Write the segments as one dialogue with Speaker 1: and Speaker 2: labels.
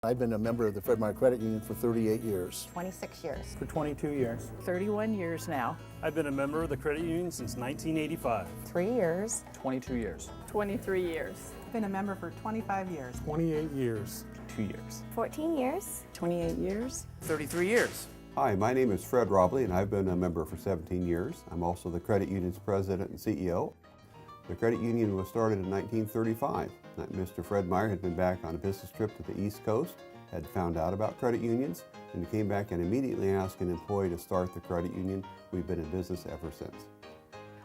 Speaker 1: I've been a member of the Fred Meyer Credit Union for 38 years.
Speaker 2: 26 years.
Speaker 3: For 22 years.
Speaker 4: 31 years now.
Speaker 5: I've been a member of the credit union since 1985.
Speaker 2: 3 years.
Speaker 3: 22 years.
Speaker 4: 23 years.
Speaker 6: Been a member for 25 years.
Speaker 7: 28 years.
Speaker 3: 2 years.
Speaker 8: 14 years.
Speaker 4: 28 years.
Speaker 9: 33 years.
Speaker 10: Hi, my name is Fred Robley and I've been a member for 17 years. I'm also the credit union's president and CEO. The credit union was started in 1935. Mr. Fred Meyer had been back on a business trip to the East Coast, had found out about credit unions, and came back and immediately asked an employee to start the credit union. We've been in business ever since.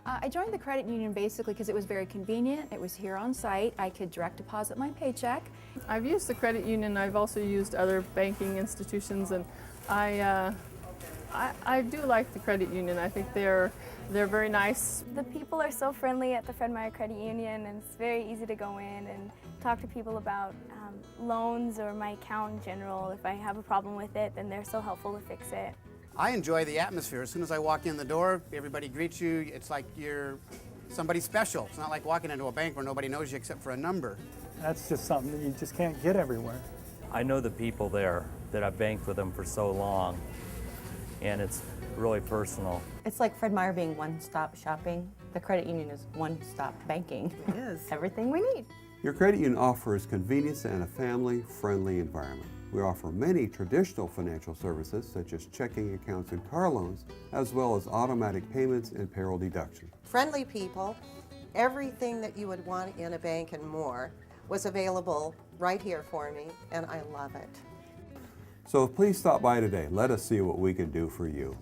Speaker 8: I joined the credit union basically because it was very convenient. It was here on site. I could direct deposit my paycheck.
Speaker 4: I've used the credit union. I've also used other banking institutions, and I do like the credit union. I think they're very nice.
Speaker 8: The people are so friendly at the Fred Meyer Credit Union, and it's very easy to go in and talk to people about loans or my account in general. If I have a problem with it, then they're so helpful to fix it.
Speaker 9: I enjoy the atmosphere. As soon as I walk in the door, everybody greets you. It's like you're somebody special. It's not like walking into a bank where nobody knows you except for a number.
Speaker 7: That's just something that you just can't get everywhere.
Speaker 11: I know the people there that I've banked with them for so long, and it's really personal.
Speaker 2: It's like Fred Meyer being one-stop shopping. The credit union is one-stop banking.
Speaker 6: It is.
Speaker 2: Everything we need.
Speaker 10: Your credit union offers convenience and a family-friendly environment. We offer many traditional financial services such as checking accounts and car loans, as well as automatic payments and payroll deduction.
Speaker 12: Friendly people, everything that you would want in a bank and more was available right here for me, and I love it.
Speaker 10: So please stop by today. Let us see what we can do for you.